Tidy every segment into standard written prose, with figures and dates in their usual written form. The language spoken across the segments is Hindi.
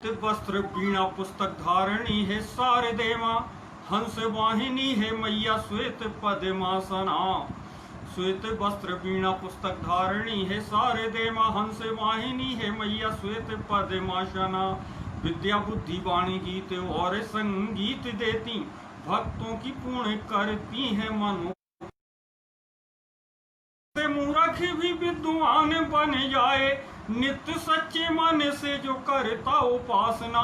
वस्त्र वीणा पुस्तक धारणी है शारदे माँ, हंस वाहिनी है मैया श्वेत पद्मासना। श्वेत वस्त्र वीणा पुस्तक धारणी है शारदे माँ, हंस वाहिनी है मैया श्वेत पद्मासना। विद्या बुद्धि वाणी गीत और संगीत देती, भक्तों की पूर्ण करती है मनो। मूर्ख भी विद्वान बन जाए, नित्य सच्चे मन से जो करता उपासना।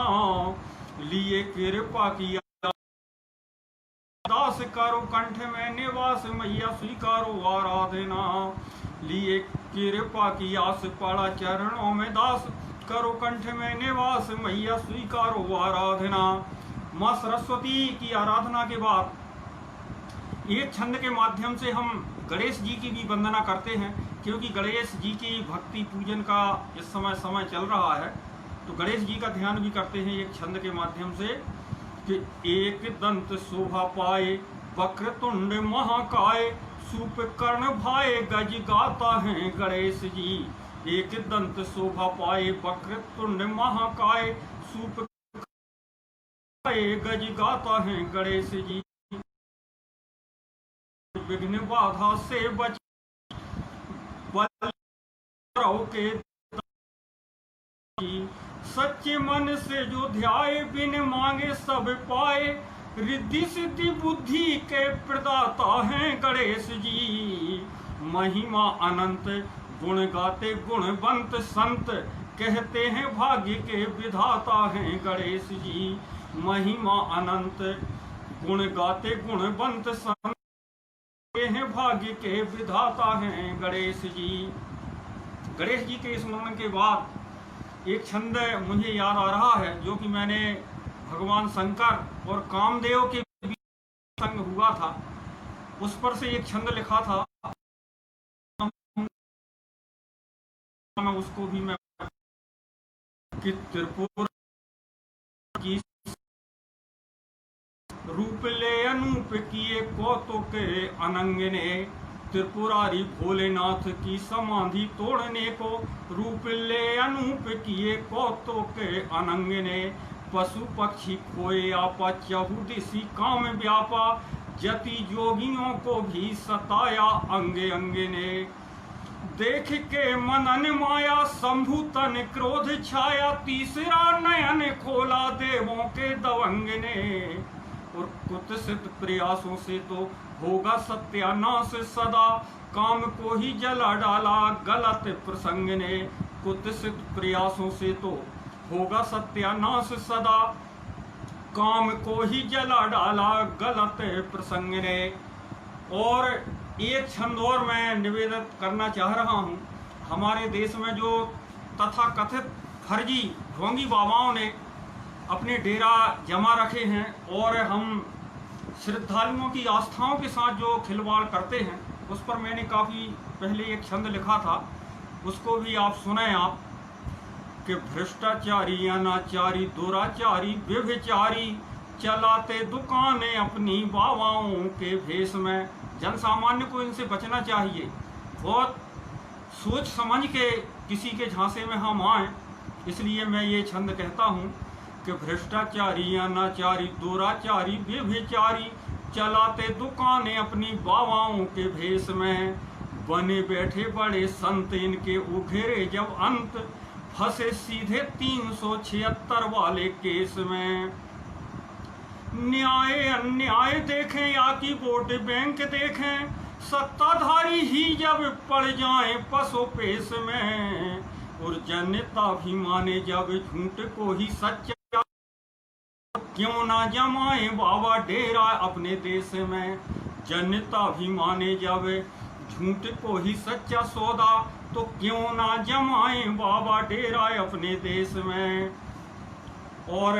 लिए कृपा किया दास करो कंठ में निवास, मैया स्वीकारो आराधना। लिए कृपा की आस पड़ा चरणों में दास, करो कंठ में निवास, मैया स्वीकारो आराधना। माँ सरस्वती की आराधना के बाद एक छंद के माध्यम से हम गणेश जी की भी वंदना करते हैं, क्योंकि गणेश जी की भक्ति पूजन का इस समय चल रहा है, तो गणेश जी का ध्यान भी करते हैं एक छंद के माध्यम से कि एक दंत शोभा पाए, वक्रतुंड महाकाय, सूप कर्ण भाए, गज गाता है गणेश जी। एक दंत शोभा पाए, वक्रतुंड महाकाय, सूप गज गाता है गणेश जी। विघ्न बाधा से बच के सच्चे मन से जो ध्याए, बिन मांगे सब पाए, रिद्धि सिद्धि बुद्धि के प्रदाता हैं गणेश जी। महिमा अनंत गुण गाते गुणवंत संत, कहते हैं भाग्य के विधाता हैं गणेश जी। महिमा अनंत गुण गाते गुणवंत संत, हैं भाग्य के विधाता हैं गणेश जी। गणेश जी के स्मरण के बाद एक छंद मुझे याद आ रहा है, जो कि मैंने भगवान शंकर और कामदेव के बीच संग हुआ था, उस पर से एक छंद लिखा था। उसको भी मैं कि त्रिपुरा की रूप ले अनूप किए कौतुक के अनंग ने, त्रिपुरारी भोलेनाथ की समाधि तोड़ने को, रूप ले अनूप किए कौतुक के अनंग ने। पशु पक्षी खोए आपा, चहुदिशी काम व्यापा, जति जोगियों को भी सताया अंगे अंगे ने। देख के मनन माया शंभु तन क्रोध छाया, तीसरा नयन खोला देवों के दवंग ने। और कुत्सित प्रयासों से तो होगा सत्यानाश सदा, काम को ही जला डाला गलत प्रसंग ने। कुत्सित प्रयासों से तो होगा सत्यानाश सदा, काम को ही जला डाला गलत प्रसंग ने। और एक छंद और मैं निवेदन करना चाह रहा हूँ। हमारे देश में जो तथाकथित फर्जी ढोंगी बाबाओं ने अपने डेरा जमा रखे हैं और हम श्रद्धालुओं की आस्थाओं के साथ जो खिलवाड़ करते हैं, उस पर मैंने काफ़ी पहले एक छंद लिखा था, उसको भी आप सुने आप कि भ्रष्टाचारी अनाचारी दुराचारी व्यभिचारी, चलाते दुकानें अपनी बाबाओं के भेष में। जन सामान्य को इनसे बचना चाहिए। बहुत सोच समझ के किसी के झांसे में हम आए, इसलिए मैं ये छंद कहता हूँ कि भ्रष्टाचारी अनाचारी दुराचारी व्यभिचारी, चलाते दुकानें अपनी बाबाओं के भेष में। बने बैठे बड़े संत इनके उघेरे जब अंत, फंसे सीधे 376 वाले केस में। न्याय अन्याय देखें या कि वोट बैंक देखें, सत्ताधारी ही जब पड़ जाएं पसो पेश में। और जनता भी माने जब झूठ को ही सच्चा, क्यों ना जमाए बाबा डेरा अपने देश में। जनता भी माने जब झूठ को ही सच्चा सौदा, तो क्यों ना जमाए बाबा डेरा अपने देश में। और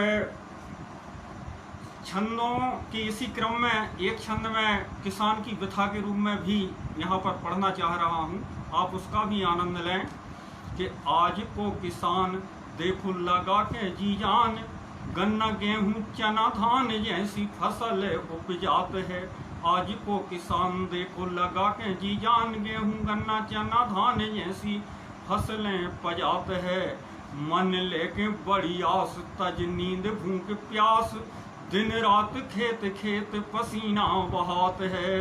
छंदों के इसी क्रम में एक छंद में किसान की व्यथा के रूप में भी यहाँ पर पढ़ना चाह रहा हूँ, आप उसका भी आनंद लें कि आज को किसान देखो लगा के जी जान, गन्ना गेहूं चना धान जैसी फसल उपजात है। आज को किसान देखो लगा के जी जान, गेहूं गन्ना चना धान जैसी फसलें पजात है। मन लेके बड़ी आस, तज नींद भूख प्यास, दिन रात खेत खेत पसीना बहात है।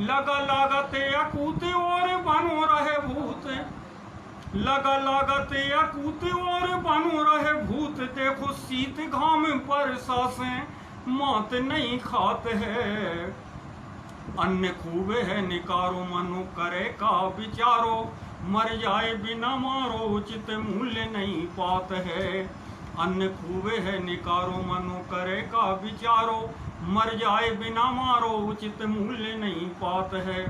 लगा लागते अकूत और बनो रहे भूत, लगा लागते अकूत और बनो रहे भूत, देखो शीत घाम पर सांसें मात नहीं खात है। अन्य खूब है निकारो मनु करे का विचारो, मर जाए बिना मारो उचित मूल्य नहीं पात है। अन्न खूब है निकारो मनु करे का विचारो, मर जाए बिना मारो उचित मूल्य नहीं पात है।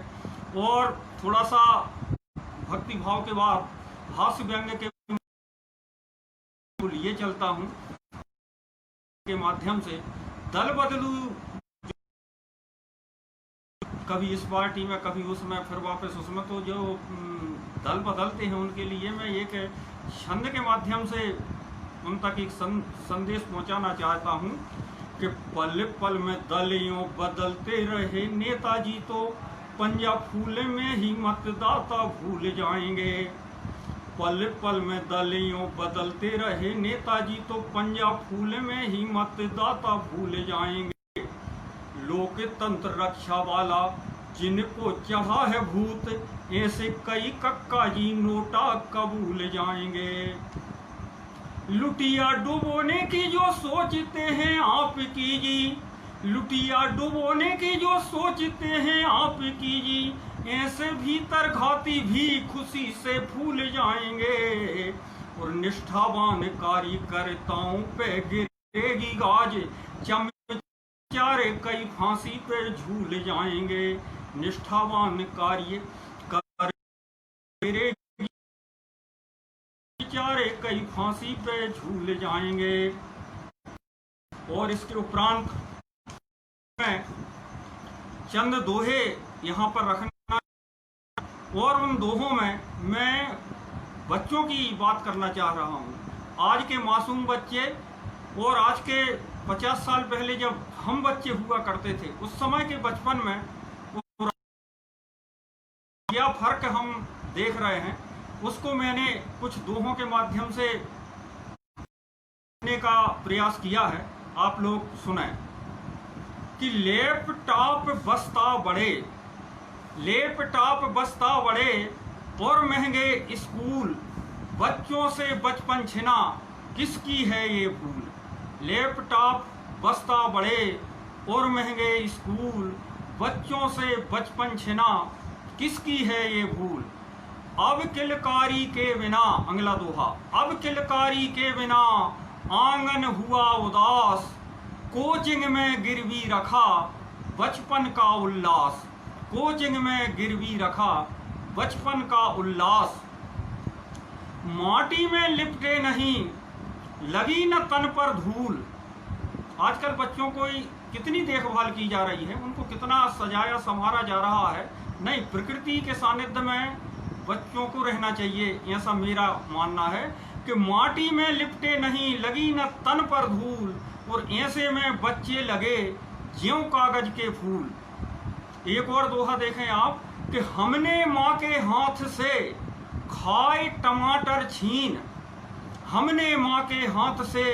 और थोड़ा सा भक्ति भाव के बाद हास्य व्यंग के लिए चलता हूँ के माध्यम से। दल बदलू, कभी इस पार्टी में कभी उसमें फिर वापस उसमें, तो जो दल बदलते हैं उनके लिए मैं एक छंद के माध्यम से उन तक एक संदेश पहुंचाना चाहता हूं कि पल पल में दल यूं बदलते रहे नेताजी, तो पंजा फूल में ही मतदाता भूल जाएंगे। पल पल में दल यूं बदलते रहे नेताजी, तो पंजा फूल में ही मतदाता भूल जाएंगे। लोकतंत्र रक्षा वाला जिनको चढ़ा है भूत, ऐसे कई कक्का जी नोटा कबूल जाएंगे। लुटिया डुबोने की जो सोचते हैं आपकी जी, लुटिया डुबोने की जो सोचते हैं आपकी जी, ऐसे भीतर घाती भी खुशी से भूल जाएंगे। और निष्ठावान कार्यकर्ताओं पे गिरेगी गाज, चारे कई फांसी पे झूल जाएंगे। निष्ठावान कार्य चारे कई फांसी पे झूल जाएंगे। और इसके उपरांत मैं चंद दोहे यहाँ पर रखना, और उन दोहों में मैं बच्चों की बात करना चाह रहा हूँ। आज के मासूम बच्चे और आज के 50 साल पहले जब हम बच्चे हुआ करते थे, उस समय के बचपन में क्या फर्क हम देख रहे हैं, उसको मैंने कुछ दोहों के माध्यम से कहने का प्रयास किया है। आप लोग सुने कि लैपटॉप बस्ता बड़े, लैपटॉप बस्ता बड़े और महंगे स्कूल, बच्चों से बचपन छिना किसकी है ये भूल। लैपटॉप बस्ता बड़े और महंगे स्कूल, बच्चों से बचपन छिना किसकी है ये भूल। अब किलकारी के बिना, अगला दोहा, अब किलकारी के बिना आंगन हुआ उदास, कोचिंग में गिरवी रखा बचपन का उल्लास, कोचिंग में गिरवी रखा बचपन का उल्लास। माटी में लिपटे नहीं लगी न तन पर धूल। आजकल बच्चों को कितनी देखभाल की जा रही है, उनको कितना सजाया संवारा जा रहा है। नहीं, प्रकृति के सानिध्य में बच्चों को रहना चाहिए, ऐसा मेरा मानना है कि माटी में लिपटे नहीं लगी न तन पर धूल, और ऐसे में बच्चे लगे ज्यों कागज के फूल। एक और दोहा देखें आप कि हमने माँ के हाथ से खाए टमाटर छीन, हमने माँ के हाथ से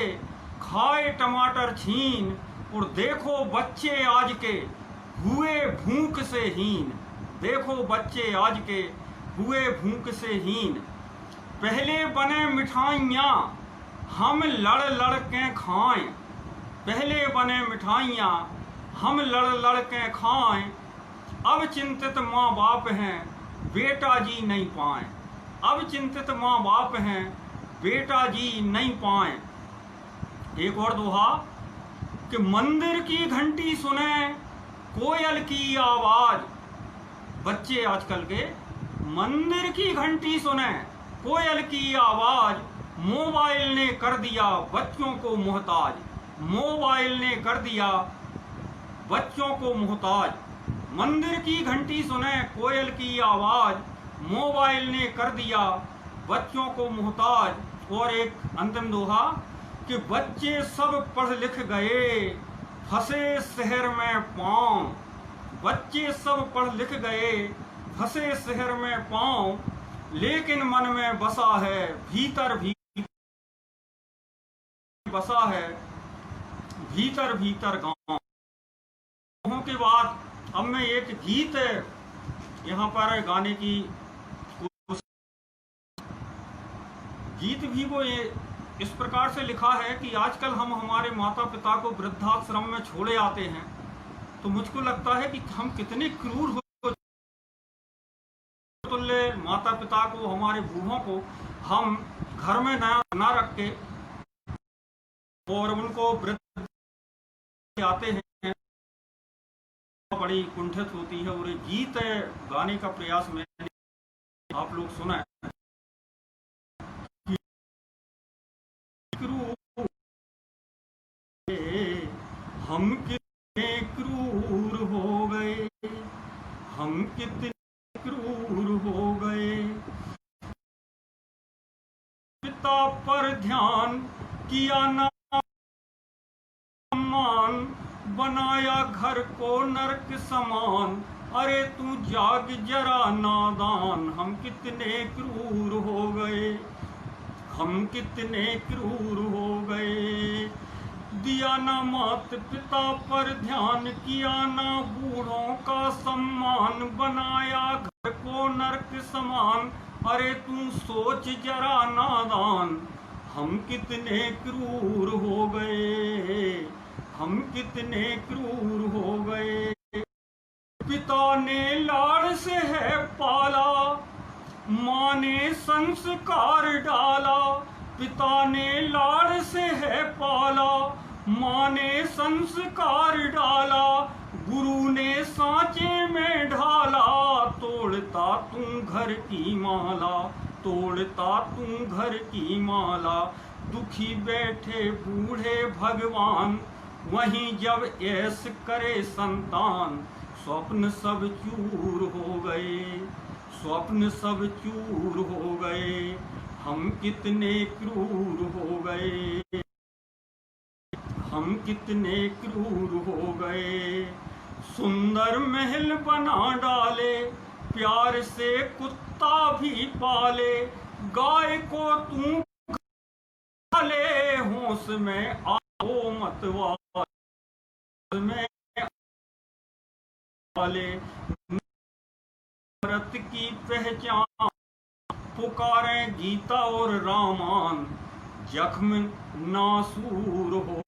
खाए टमाटर छीन, और देखो बच्चे आज के हुए भूख से हीन, देखो बच्चे आज के हुए भूख से हीन। पहले बने मिठाइयाँ हम लड़ लड़ के खाएं, पहले बने मिठाइयाँ हम लड़ लड़ के खाएं, अब चिंतित माँ बाप हैं बेटा जी नहीं पाएं, अब चिंतित माँ बाप हैं बेटा जी नहीं पाएं। एक और दोहा कि मंदिर की घंटी सुने कोयल की आवाज, बच्चे आजकल के मंदिर की घंटी सुने कोयल की आवाज, मोबाइल ने कर दिया बच्चों को मोहताज, मोबाइल ने कर दिया बच्चों को मोहताज। मंदिर की घंटी सुने कोयल की आवाज, मोबाइल ने कर दिया बच्चों को मोहताज। और एक अंतिम दोहा कि बच्चे सब पढ़ लिख गए फंसे शहर में पाँव, बच्चे सब पढ़ लिख गए फंसे शहर में पाँव, लेकिन मन में बसा है भीतर भी बसा है भीतर भीतर गाँव के बाद अब मैं एक गीत यहाँ पर गाने की गीत भी वो ये इस प्रकार से लिखा है कि आजकल हम हमारे माता पिता को वृद्धाश्रम में छोड़े आते हैं तो मुझको लगता है कि हम कितने क्रूर हो तुल्य माता पिता को, हमारे बूढ़ों को हम घर में ना रख के और उनको वृद्ध आते हैं, बड़ी कुंठित होती है। और गीत गाने का प्रयास मैंने आप लोग सुना है। हम कितने क्रूर हो गए, हम कितने क्रूर हो गए, पिता पर ध्यान किया ना सम्मान, बनाया घर को नरक समान, अरे तू जाग जरा नादान। हम कितने क्रूर हो गए, हम कितने क्रूर हो गए, दिया ना मात पिता पर ध्यान, किया ना बूढ़ों का सम्मान, बनाया घर को नरक समान, अरे तू सोच जरा नादान। हम कितने क्रूर हो गए, हम कितने क्रूर हो गए, पिता ने लाड़ से है पाला, माँ ने संस्कार डाला, पिता ने लाड़ से है पाला, माँ ने संस्कार डाला, गुरु ने सांचे में ढाला, तोड़ता तू घर की माला, तोड़ता तू घर की माला, दुखी बैठे बूढ़े भगवान, वहीं जब ऐस करे संतान, स्वप्न सब चूर हो गए, स्वप्न सब चूर हो गए, हम कितने क्रूर हो गए, हम कितने क्रूर हो गए। सुंदर महल बना डाले, प्यार से कुत्ता भी पाले, गाय को तू पाले, होश में आओ मतवाले में वाले, भारत की पहचान पुकारें गीता और रामान, जख्म नासूर हो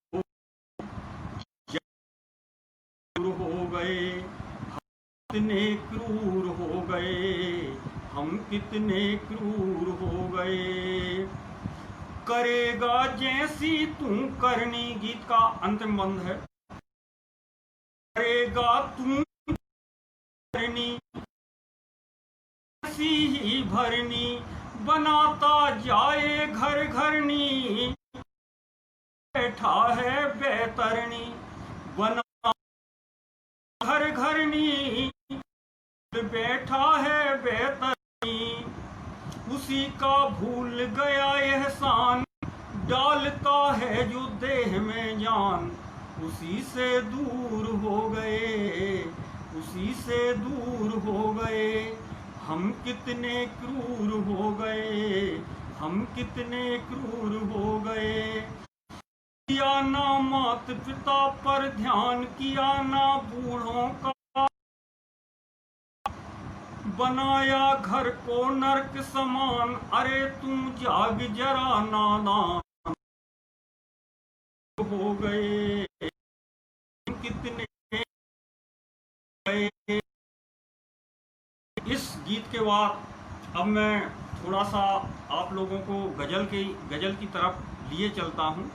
गए, कितने क्रूर हो गए, हम कितने क्रूर हो गए, करेगा जैसी तू करनी। गीत का अंतिम बंद है, करेगा तू करनी ऐसी ही भरनी, बनाता जाए घर घरनी, बैठा है बैतरनी, बना घर घरनी, बैठा है बैतरनी, उसी का भूल गया एहसान, डालता है जो देह में जान, उसी से दूर हो गए, उसी से दूर हो गए, हम कितने क्रूर हो गए, हम कितने क्रूर हो गए, किया ना मात पिता पर ध्यान, किया ना बूढ़ों का, बनाया घर को नरक समान, अरे तू जाग जरा नादान हो गए, कितने गए। इस गीत के बाद अब मैं थोड़ा सा आप लोगों को गजल की तरफ लिए चलता हूँ।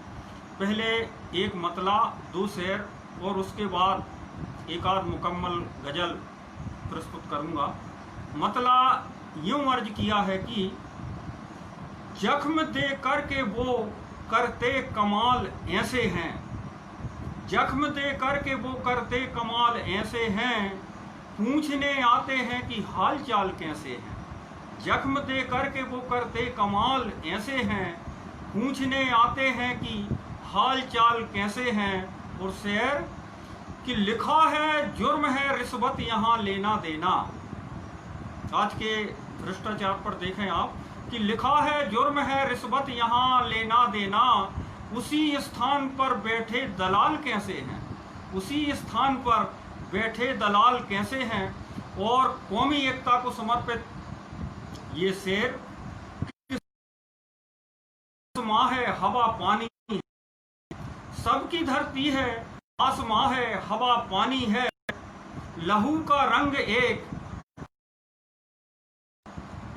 पहले एक मतला, दो शेर और उसके बाद एक आध मुकम्मल गजल प्रस्तुत करूँगा। मतला यूं अर्ज किया है कि जख्म दे करके वो करते कमाल ऐसे हैं, जख्म दे करके वो करते कमाल ऐसे हैं, पूछने आते हैं कि हाल चाल कैसे हैं। जख्म दे करके वो करते कमाल ऐसे हैं, पूछने आते हैं कि हाल चाल कैसे हैं। और शेर कि लिखा है जुर्म है रिश्वत यहाँ लेना देना। आज के भ्रष्टाचार पर देखें आप कि लिखा है जुर्म है रिश्वत यहाँ लेना देना, उसी स्थान पर बैठे दलाल कैसे हैं, उसी स्थान पर बैठे दलाल कैसे हैं। और कौमी एकता को समर्पित ये शेर, माँ है हवा पानी, सबकी धरती है आसमां है हवा पानी है, लहू का रंग एक,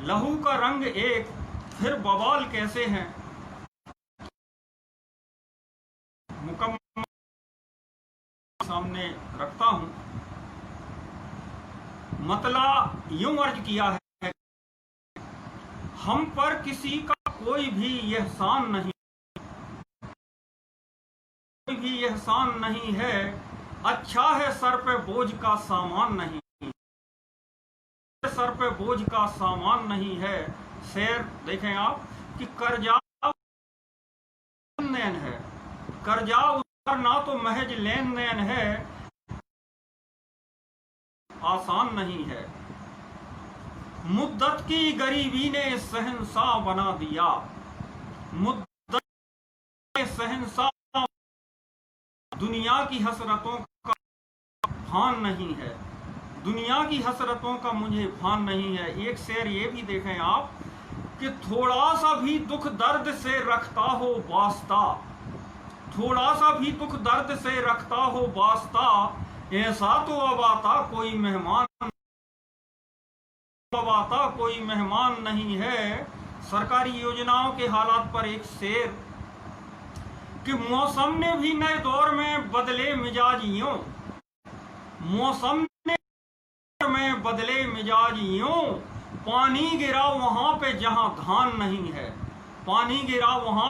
लहू का रंग एक, फिर बवाल कैसे हैं। मुकम्मल सामने रखता हूं। मतला यूं अर्ज किया है, हम पर किसी का कोई भी एहसान नहीं, कोई भी एहसान नहीं है, अच्छा है सर पे बोझ का सामान नहीं, सर पे बोझ का सामान नहीं है। शेर देखें आप कि कर्जा लेन है, कर्जा उतारना तो महज लेन देन है, आसान नहीं है। मुद्दत की गरीबी ने शहंशाह बना दिया, मुद्दत ने शहंशाह, दुनिया की हसरतों का भान नहीं है, दुनिया की हसरतों का मुझे भान नहीं है। एक शेर ये भी देखें आप कि थोड़ा सा भी दुख दर्द से रखता हो वास्ता, थोड़ा सा भी दुख दर्द से रखता हो वास्ता, ऐसा तो अब आता कोई मेहमान, अब आता कोई मेहमान नहीं है। सरकारी योजनाओं के हालात पर एक शेर कि मौसम ने भी नए दौर में बदले मिजाजियों, मौसम ने में बदले मिजाजियों, पानी गिरा वहां पे जहां धान नहीं है, पानी गिरा वहां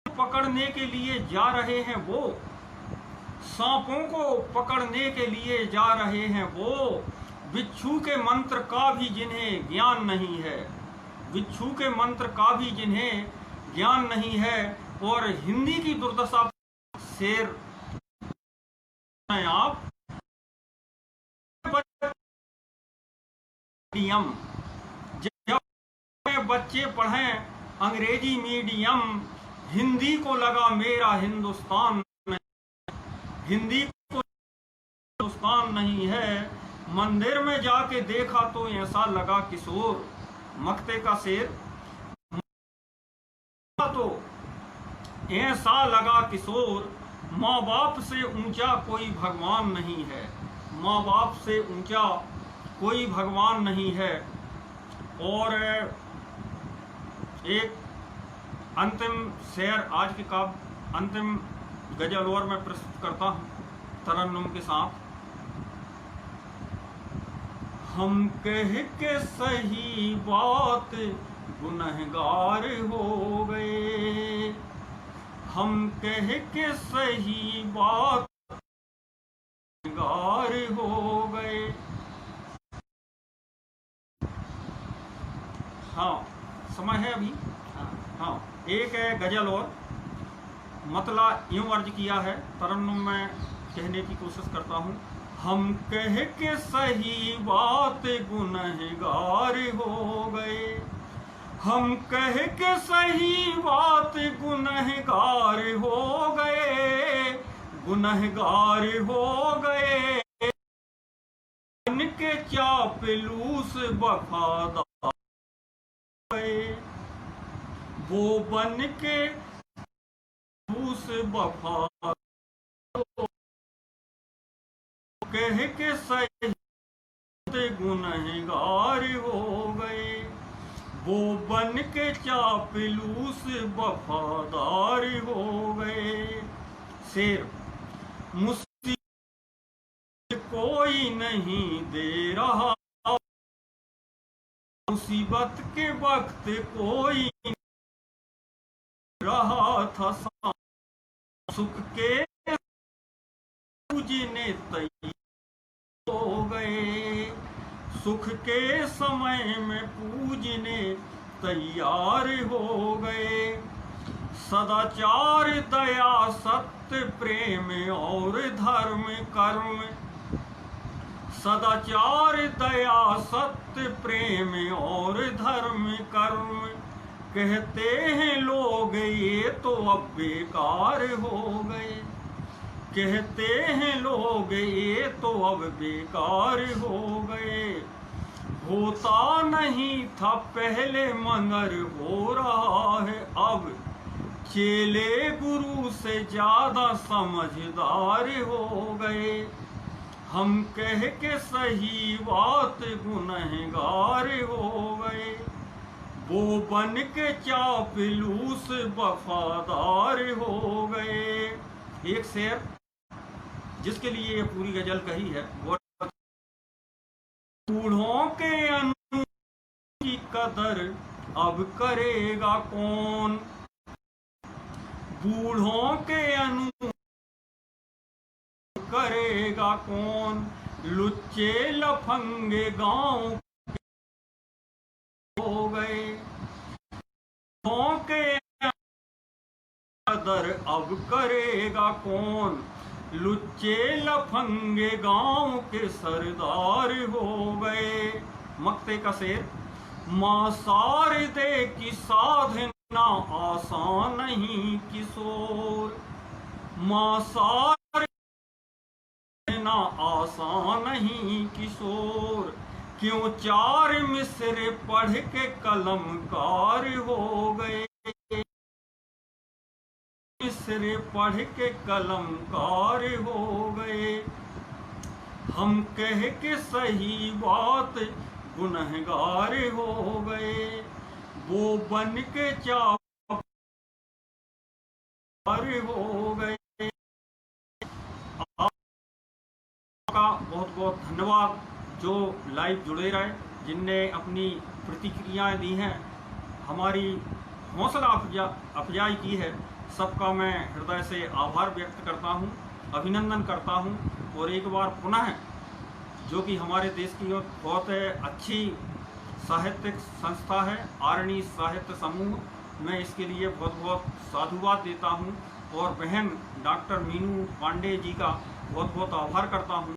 पकड़ने के लिए जा रहे हैं वो, सांपों को पकड़ने के लिए जा रहे हैं वो, बिच्छू के मंत्र का भी जिन्हें ज्ञान नहीं है, बिच्छू के मंत्र का भी जिन्हें ज्ञान नहीं है। और हिंदी की दुर्दशा शेर आप मीडियम, जब बच्चे पढ़ें अंग्रेजी मीडियम, हिंदी को लगा मेरा हिंदुस्तान, हिंदी को हिंदुस्तान नहीं है। मंदिर में जाके देखा तो ऐसा लगा किशोर, मक्ते का शेर, तो ऐसा लगा किशोर, माँ बाप से ऊंचा कोई भगवान नहीं है, माँ बाप से ऊंचा कोई भगवान नहीं है। और एक अंतिम शेर आज के काव्य, अंतिम गजल और मैं प्रस्तुत करता हूँ तरन्नुम के साथ। हम कह के सही बात गुनहगार हो गए, हम कह के सही बात गुनहगार हो गए। हाँ समय है अभी। हाँ एक है गजल और, मतला यूं अर्ज किया है, तरन्नुम में कहने की कोशिश करता हूँ। हम कह के सही बात गुनहगार हो गए, हम कह के सही बात गुनहगार हो गए, गुनहगार हो गए, बन के चापलूस वफादार वो बन के उस वफादार, कह के सही गुनहगार हो गए, वो बन के चापलूस वफादार हो गए। शेर, मुसीबत कोई नहीं दे रहा, मुसीबत के वक्त कोई रहा था, सुख के पूजने तैयार हो गए, सुख के समय में पूजने तैयार हो गए। सदाचार दया सत्य प्रेम और धर्म कर्म, सदाचार दया सत्य प्रेम और धर्म कर्म, कहते हैं लोग ये तो अब बेकार हो गए, कहते हैं लोग ये तो अब बेकार हो गए। होता नहीं था पहले मगर हो रहा है अब, चेले गुरु से ज्यादा समझदार हो गए। हम कह के सही बात गुनहगार हो गए, वो बन के चापलूस वफादार हो गए। एक शेर जिसके लिए ये पूरी गजल कही है वो, बूढ़ों के अनु की कदर अब करेगा कौन, बूढ़ों के अनु करेगा कौन, लुच्चे लफंगे गांव हो गए। बूढ़ों के कदर अब करेगा कौन, लुच्चे लफंगे गांव के सरदार हो गए। मक्ते का शेर, मां शारदे की साधना आसान नहीं किशोर, मां शारदे आसान नहीं किशोर, क्यों चार मिसरे पढ़ के कलमकार हो गए, मिसरे पढ़ के कलमकार हो गए। हम कह के सही बात गुनहगार हो गए, वो बन के चापलूस हो गए। आपका बहुत बहुत धन्यवाद जो लाइव जुड़े रहे, जिनने अपनी प्रतिक्रियाएं दी हैं, हमारी हौसला अफजाई की है। सबका मैं हृदय से आभार व्यक्त करता हूं, अभिनंदन करता हूं। और एक बार पुनः जो कि हमारे देश की बहुत अच्छी साहित्यिक संस्था है आरणी साहित्य समूह, मैं इसके लिए बहुत बहुत साधुवाद देता हूं और बहन डॉक्टर मीनू पांडे जी का बहुत बहुत आभार करता हूं।